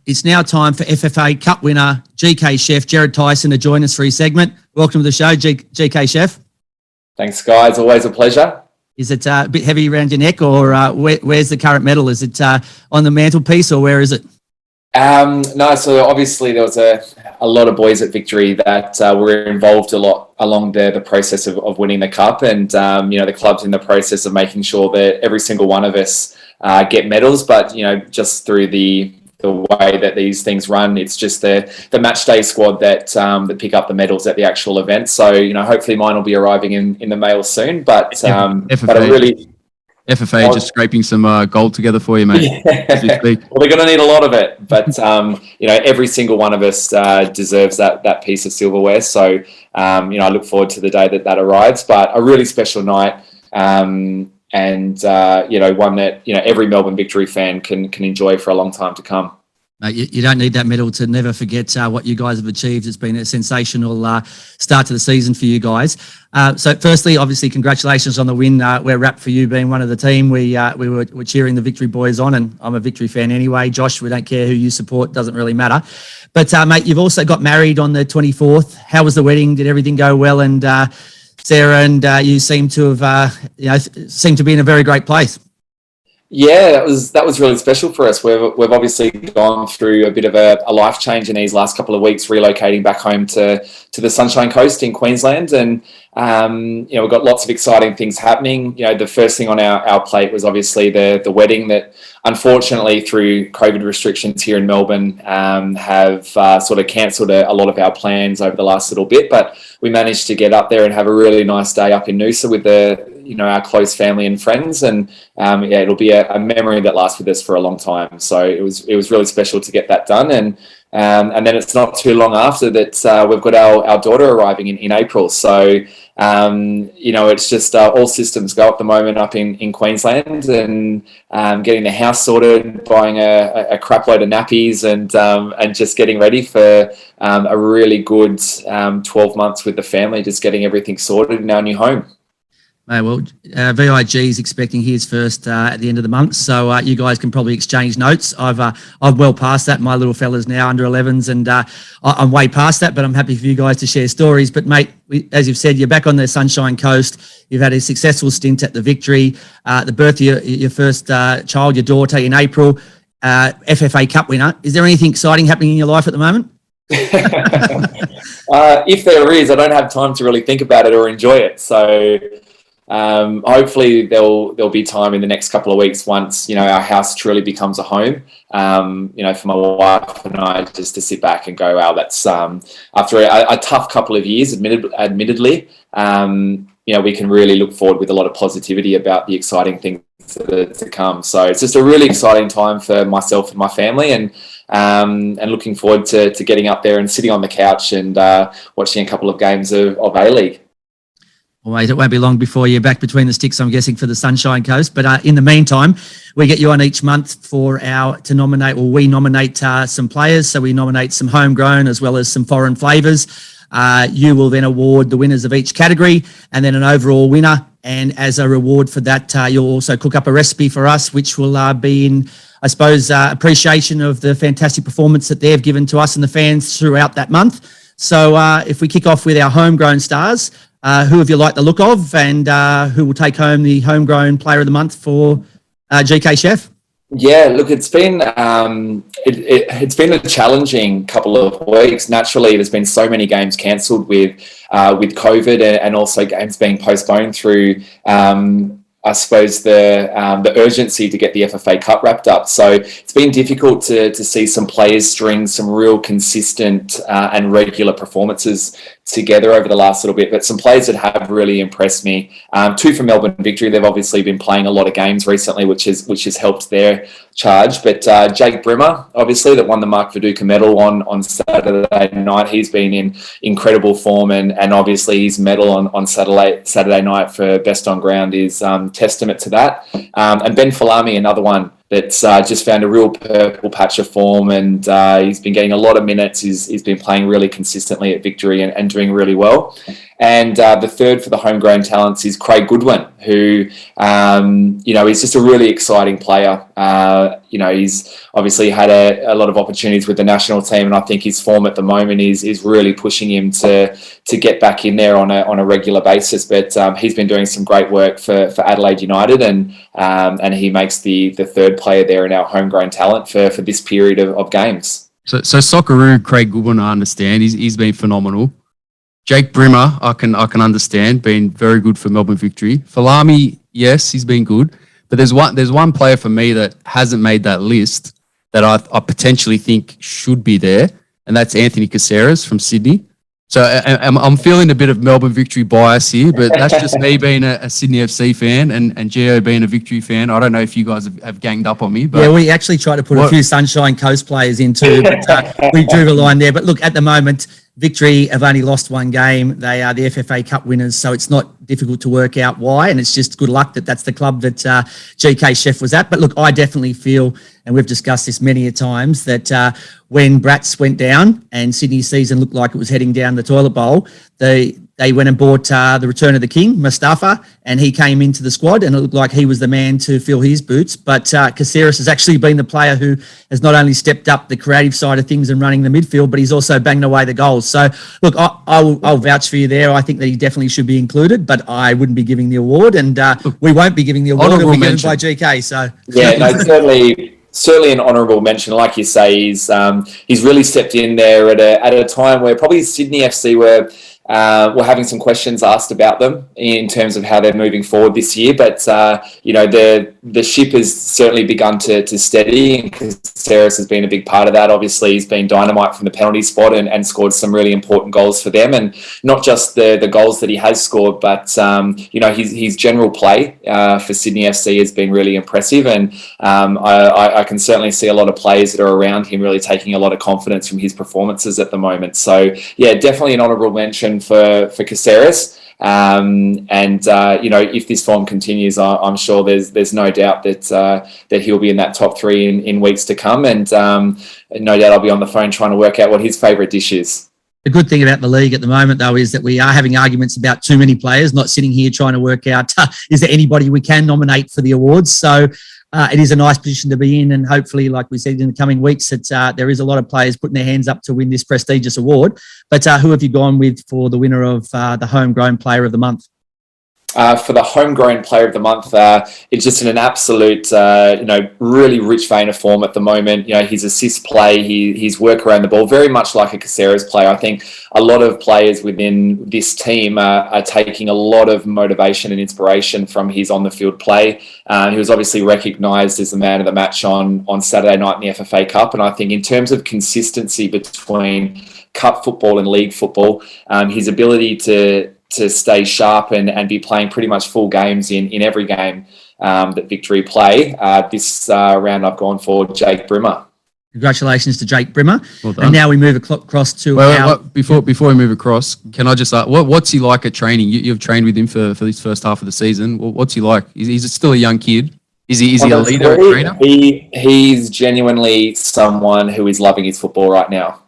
It's now time for FFA Cup winner GK chef Jerrad Tyson to join us for his segment. Welcome to the show, GK chef. Thanks, guys. Always a pleasure. Is it a bit heavy around your neck, or where's the current medal? Is it on the mantelpiece, or where is it? No, so obviously there was a lot of boys at Victory that were involved a lot along the process of winning the cup, and the club's in the process of making sure that every single one of us get medals. But just through the way that these things run, it's just the match day squad that pick up the medals at the actual event. So hopefully mine will be arriving in the mail soon. But FFA, but I really. FFA just scraping some gold together for you, mate. Yeah. Well, they're going to need a lot of it, but every single one of us deserves that piece of silverware. So I look forward to the day that arrives. But a really special night, and one that every Melbourne Victory fan can enjoy for a long time to come. Mate, you don't need that medal to never forget what you guys have achieved. It's been a sensational start to the season for you guys. So firstly, obviously, congratulations on the win. We're wrapped for you being one of the team. We were cheering the Victory boys on, and I'm a Victory fan anyway. Josh, we don't care who you support. Doesn't really matter. But, mate, you've also got married on the 24th. How was the wedding? Did everything go well? And Sarah and you seem to have, seem to be in a very great place. Yeah, that was really special for us. We've obviously gone through a bit of a life change in these last couple of weeks, relocating back home to the Sunshine Coast in Queensland, and we've got lots of exciting things happening. The first thing on our plate was obviously the wedding that, unfortunately, through COVID restrictions here in Melbourne, have sort of cancelled a lot of our plans over the last little bit. But we managed to get up there and have a really nice day up in Noosa with our close family and friends, and it'll be a memory that lasts with us for a long time. So it was really special to get that done, and then it's not too long after that we've got our daughter arriving in April. So it's just all systems go at the moment up in Queensland, and getting the house sorted, buying a crap load of nappies, and just getting ready for a really good 12 months with the family, just getting everything sorted in our new home. Well, VIG is expecting his first at the end of the month, so you guys can probably exchange notes. I've well past that. My little fella's now under 11s, and I'm way past that, but I'm happy for you guys to share stories. But, mate, as you've said, you're back on the Sunshine Coast. You've had a successful stint at the Victory, the birth of your first child, your daughter, in April, FFA Cup winner. Is there anything exciting happening in your life at the moment? If there is, I don't have time to really think about it or enjoy it. So hopefully there'll be time in the next couple of weeks once our house truly becomes a home, for my wife and I just to sit back and go, wow, that's after a tough couple of years, admittedly, we can really look forward with a lot of positivity about the exciting things to come. So it's just a really exciting time for myself and my family, and looking forward to getting up there and sitting on the couch and watching a couple of games of A-League. Well, mate, it won't be long before you're back between the sticks, I'm guessing, for the Sunshine Coast. But in the meantime, we get you on each month we nominate some players. So we nominate some homegrown as well as some foreign flavours. You will then award the winners of each category and then an overall winner. And as a reward for that, you'll also cook up a recipe for us, which will be in, I suppose, appreciation of the fantastic performance that they've given to us and the fans throughout that month. So if we kick off with our homegrown stars, who have you liked the look of, and who will take home the homegrown player of the month for GK Chef? Yeah, look, it's been it's been a challenging couple of weeks. Naturally, there's been so many games cancelled with COVID, and also games being postponed through I suppose the urgency to get the FFA Cup wrapped up. So it's been difficult to see some players string some real consistent and regular performances together over the last little bit, but some players that have really impressed me. Two from Melbourne Victory. They've obviously been playing a lot of games recently, which has helped their charge. But Jake Brimmer, obviously, that won the Mark Viduka medal on Saturday night. He's been in incredible form, and obviously his medal on Saturday night for best on ground is testament to that. And Ben Falami, another one that's just found a real purple patch of form, and he's been getting a lot of minutes. He's been playing really consistently at Victory and doing really well. And the third for the homegrown talents is Craig Goodwin, who, is just a really exciting player. He's obviously had a lot of opportunities with the national team, and I think his form at the moment is really pushing him to get back in there on a regular basis. But he's been doing some great work for Adelaide United, and he makes the third player there in our homegrown talent for this period of games. So Socceroo, Craig Goodwin, I understand. He's been phenomenal. Jake Brimmer, I can understand, been very good for Melbourne Victory. Falami, yes, he's been good. But there's one player for me that hasn't made that list that I potentially think should be there, and that's Anthony Caceres from Sydney. So I'm feeling a bit of Melbourne Victory bias here, but that's just me being a Sydney FC fan and Gio being a Victory fan. I don't know if you guys have ganged up on me. But yeah, we actually tried to put a few Sunshine Coast players in too, but we drew the line there. But look, at the moment, Victory have only lost one game. They are the FFA Cup winners, so it's not difficult to work out why, and it's just good luck that that's the club that GK Chef was at. But look, I definitely feel, and we've discussed this many a times, that when Bratz went down and Sydney's season looked like it was heading down the toilet bowl, they went and bought the return of the king, Mustafa, and he came into the squad, and it looked like he was the man to fill his boots. But Caceres has actually been the player who has not only stepped up the creative side of things and running the midfield, but he's also banged away the goals. So, look, I'll vouch for you there. I think that he definitely should be included, but I wouldn't be giving the award, and we won't be giving the award. It'll be given by GK. So yeah, no, certainly an honourable mention. Like you say, he's really stepped in there at a time where probably Sydney FC were having some questions asked about them in terms of how they're moving forward this year. But the ship has certainly begun to steady, and Caceres has been a big part of that. Obviously, he's been dynamite from the penalty spot and scored some really important goals for them, and not just the goals that he has scored, but his general play for Sydney FC has been really impressive, and I can certainly see a lot of players that are around him really taking a lot of confidence from his performances at the moment. So yeah, definitely an honourable mention for Caceres. If this form continues, I'm sure there's no doubt that he'll be in that top three in weeks to come, and no doubt I'll be on the phone trying to work out what his favourite dish is. The good thing about the league at the moment, though, is that we are having arguments about too many players, not sitting here trying to work out, is there anybody we can nominate for the awards? So it is a nice position to be in, and hopefully, like we said, in the coming weeks, that there is a lot of players putting their hands up to win this prestigious award. But who have you gone with for the winner of the Homegrown Player of the Month? For the Homegrown Player of the Month, it's just an absolute, really rich vein of form at the moment. His assist play, his work around the ball, very much like a Caceres player. I think a lot of players within this team are taking a lot of motivation and inspiration from his on-the-field play. He was obviously recognised as the man of the match on Saturday night in the FFA Cup, and I think in terms of consistency between cup football and league football, his ability to stay sharp and be playing pretty much full games in every game that Victory play. This round I've gone for Jake Brimmer. Congratulations to Jake Brimmer. Well done. And now we move across to before we move across, can I just ask, what's he like at training? You've trained with him for this first half of the season. What's he like? He's still a young kid. Is he a leader, a trainer? He's genuinely someone who is loving his football right now.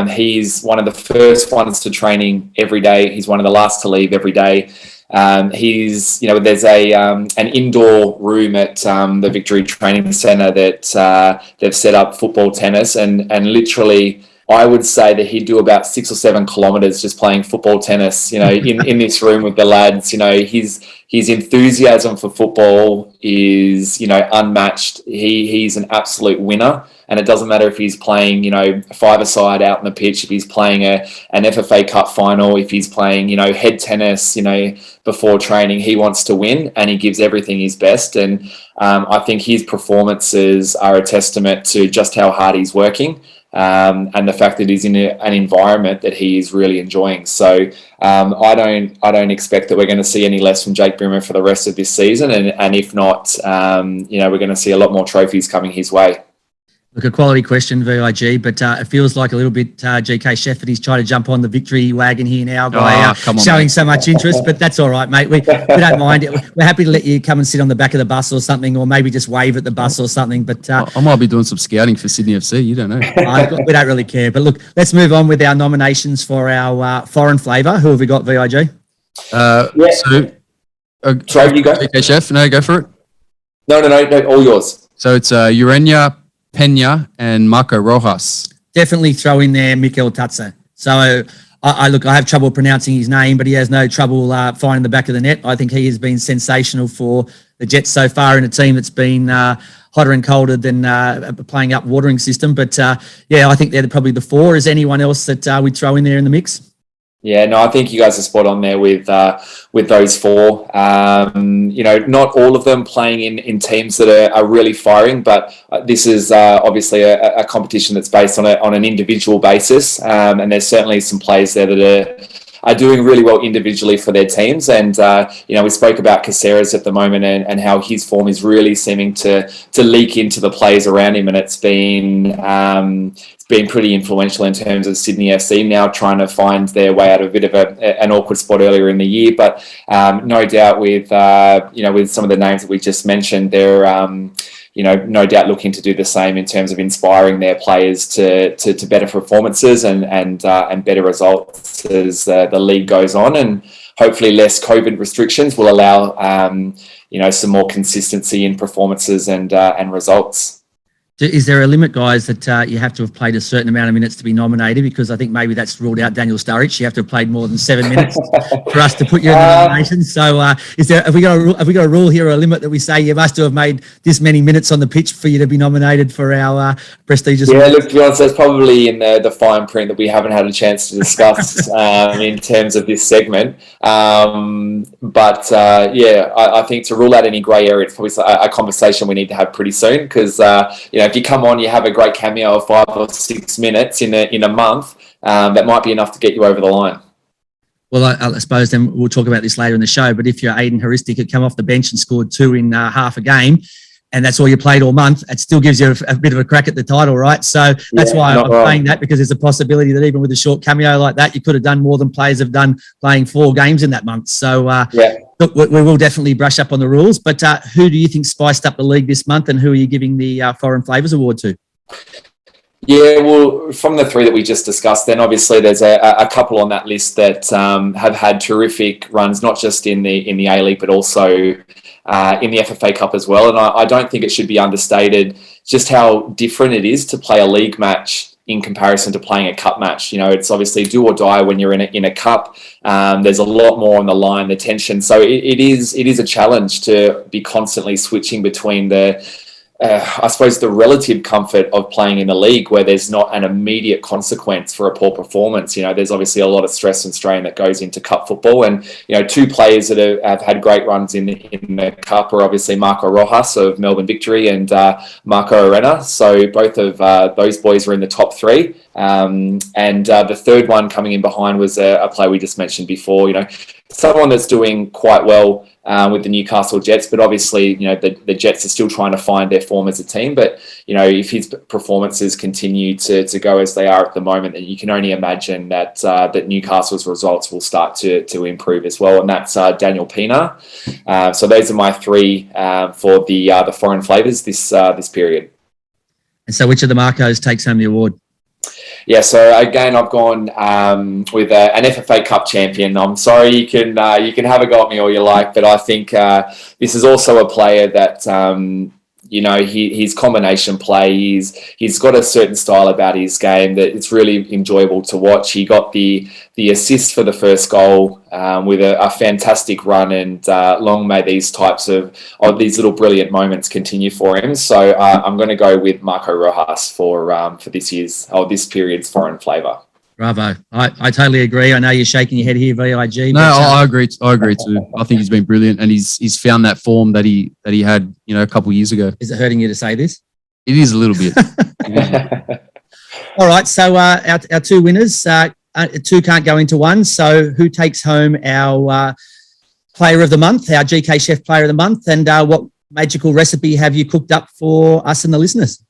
He's one of the first ones to training every day. He's one of the last to leave every day. There's an indoor room at the Victory Training Centre that they've set up football, tennis, and literally, I would say that he'd do about 6 or 7 kilometres just playing football, tennis, in this room with the lads. His enthusiasm for football is, unmatched. He's an absolute winner. And it doesn't matter if he's playing, a five-a-side out on the pitch, if he's playing an FFA Cup final, if he's playing, head tennis, before training, he wants to win and he gives everything his best. And I think his performances are a testament to just how hard he's working. And the fact that he's in an environment that he is really enjoying. So I don't expect that we're going to see any less from Jake Brimmer for the rest of this season. And if not, we're going to see a lot more trophies coming his way. Look, a quality question, VIG, but it feels like a little bit GK Chef that he's trying to jump on the Victory wagon here now by showing so much interest, but that's all right, mate. We don't mind it. We're happy to let you come and sit on the back of the bus or something, or maybe just wave at the bus or something. But I might be doing some scouting for Sydney FC. You don't know. We don't really care. But look, let's move on with our nominations for our foreign flavour. Who have we got, VIG? Yeah. So, Sorry, you go. okay, Chef. No, go for it. No, all yours. So it's Urena, Pena, and Marco Rojas. Definitely throw in there Mikel Tatza. So I look, I have trouble pronouncing his name, but he has no trouble finding the back of the net. I think he has been sensational for the Jets so far in a team that's been hotter and colder than playing up watering system. But yeah, I think they're probably the four. Is anyone else that we throw in there in the mix? Yeah, no, I think you guys are spot on there with those four. Not all of them playing in teams that are really firing, but this is obviously a competition that's based on an individual basis, and there's certainly some players there that are doing really well individually for their teams. And we spoke about Caceres at the moment and how his form is really seeming to leak into the players around him, and it's been pretty influential in terms of Sydney FC now trying to find their way out of a bit of an awkward spot earlier in the year. But no doubt with some of the names that we just mentioned, they're no doubt looking to do the same in terms of inspiring their players to better performances and better results as the league goes on, and hopefully less COVID restrictions will allow some more consistency in performances and results. Is there a limit, guys, that you have to have played a certain amount of minutes to be nominated? Because I think maybe that's ruled out Daniel Sturridge. You have to have played more than 7 minutes for us to put you in the nomination. So have we got a rule here or a limit that we say you must have made this many minutes on the pitch for you to be nominated for our prestigious? Yeah, look, to be honest, that's probably in the fine print that we haven't had a chance to discuss in terms of this segment. I think to rule out any grey area, it's probably a conversation we need to have pretty soon, because if you come on, you have a great cameo of 5 or 6 minutes in a month, that might be enough to get you over the line. Well, I suppose then we'll talk about this later in the show, but if you're Aiden Heuristic had come off the bench and scored 2 in half a game, and that's all you played all month, it still gives you a bit of a crack at the title, right? So that's why I'm saying that, because there's a possibility that even with a short cameo like that, you could have done more than players have done playing 4 games in that month. So look, we will definitely brush up on the rules, but who do you think spiced up the league this month, and who are you giving the Foreign Flavours Award to? Yeah, well, from the 3 that we just discussed, then obviously there's a couple on that list that have had terrific runs, not just in the ALeague, but also in the FFA Cup as well. And I don't think it should be understated just how different it is to play a league match in comparison to playing a cup match. It's obviously do or die when you're in a cup. There's a lot more on the line, the tension. So it is a challenge to be constantly switching between I suppose the relative comfort of playing in the league, where there's not an immediate consequence for a poor performance. There's obviously a lot of stress and strain that goes into cup football, and 2 players that have had great runs in the cup are obviously Marco Rojas of Melbourne Victory and Marco Urena. So both of those boys were in the top 3, and the third one coming in behind was a player we just mentioned before. Someone that's doing quite well with the Newcastle Jets, but obviously, the Jets are still trying to find their form as a team. But, if his performances continue to go as they are at the moment, then you can only imagine that Newcastle's results will start to improve as well. And that's Daniel Pena. So those are my 3 for the foreign flavours this period. And so which of the Marcos takes home the award? Yeah, so again, I've gone with an FFA Cup champion. I'm sorry, you can have a go at me all you like, but I think this is also a player that his combination play. He's got a certain style about his game that it's really enjoyable to watch. He got the assist for the first goal with a fantastic run, and long may these types of these little brilliant moments continue for him. So I'm going to go with Marco Rojas for this period's foreign flavour. Bravo. I totally agree. I know you're shaking your head here, VIG. No, I agree. I agree too. I think he's been brilliant, and he's found that form that he had, a couple of years ago. Is it hurting you to say this? It is a little bit. All right. So our 2 winners, 2 can't go into 1. So who takes home our player of the month, our GK Chef player of the month, and what magical recipe have you cooked up for us and the listeners?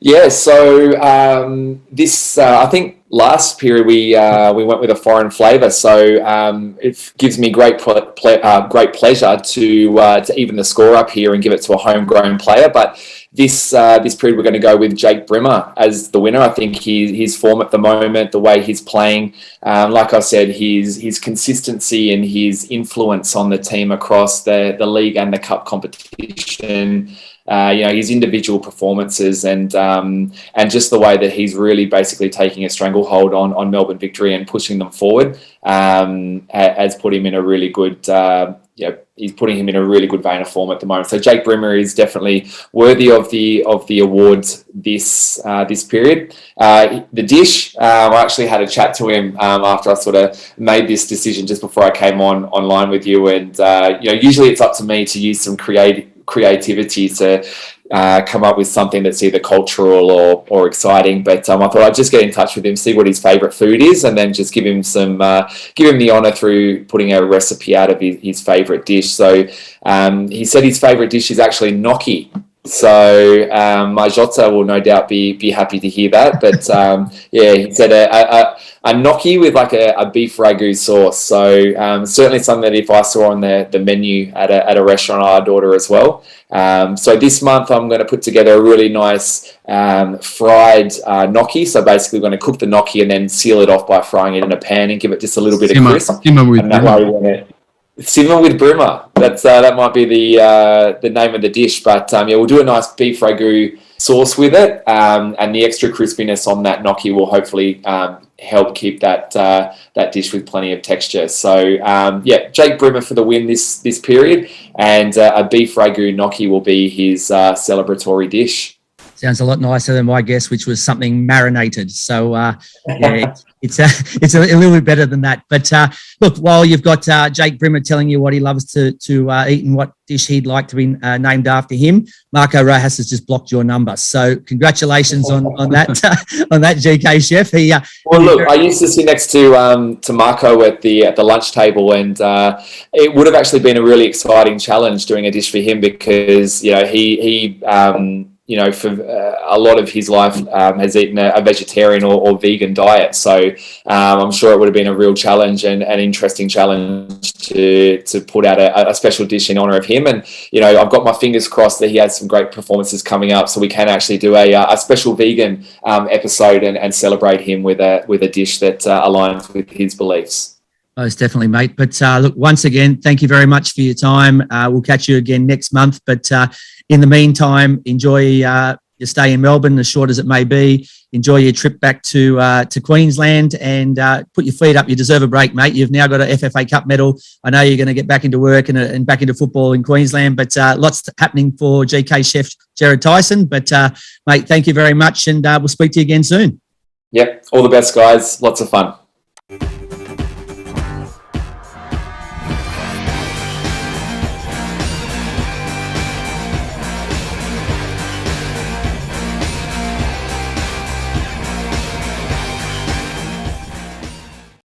Yeah, so I think last period we went with a foreign flavour, so it gives me great pleasure to even the score up here and give it to a homegrown player. But this period we're going to go with Jake Brimmer as the winner. I think his form at the moment, the way he's playing, like I said, his consistency and his influence on the team across the league and the cup competition. His individual performances and just the way that he's really basically taking a stranglehold on Melbourne Victory and pushing them forward has put him in a really good. He's putting him in a really good vein of form at the moment. So Jake Brimmer is definitely worthy of the awards this period. The dish, I actually had a chat to him after I sort of made this decision just before I came online with you, and usually it's up to me to use some creativity to come up with something that's either cultural or exciting. But I thought I'd just get in touch with him, see what his favourite food is, and then just give him the honour through putting a recipe out of his favourite dish. So he said his favourite dish is actually gnocchi. So my Jota will no doubt be happy to hear that. But he said a gnocchi with like a beef ragu sauce. So certainly something that if I saw on the menu at a restaurant, I'd order as well. So this month I'm going to put together a really nice fried gnocchi. So basically we're going to cook the gnocchi and then seal it off by frying it in a pan and give it just a little bit of crisp. Simmer with Brimmer. That might be the name of the dish. But we'll do a nice beef ragu sauce with it, and the extra crispiness on that gnocchi will hopefully help keep that dish with plenty of texture. So Jake Brimmer for the win this period, and a beef ragu gnocchi will be his celebratory dish. Sounds a lot nicer than my guess, which was something marinated. So it's a little bit better than that. But look, while you've got Jake Brimmer telling you what he loves to eat and what dish he'd like to be named after him, Marco Rojas has just blocked your number. So congratulations on that on that GK chef. I used to sit next to Marco at the lunch table, and it would have actually been a really exciting challenge doing a dish for him because he for a lot of his life has eaten a vegetarian or vegan diet. So I'm sure it would have been a real challenge and an interesting challenge to put out a special dish in honour of him. And, I've got my fingers crossed that he has some great performances coming up so we can actually do a special vegan episode and celebrate him with a dish that aligns with his beliefs. Most definitely, mate. But look, once again, thank you very much for your time. We'll catch you again next month. But in the meantime, enjoy your stay in Melbourne, as short as it may be. Enjoy your trip back to Queensland and put your feet up. You deserve a break, mate. You've now got a FFA Cup medal. I know you're going to get back into work and back into football in Queensland, but lots happening for GK chef Jerrad Tyson. But, mate, thank you very much, and we'll speak to you again soon. Yep. All the best, guys. Lots of fun.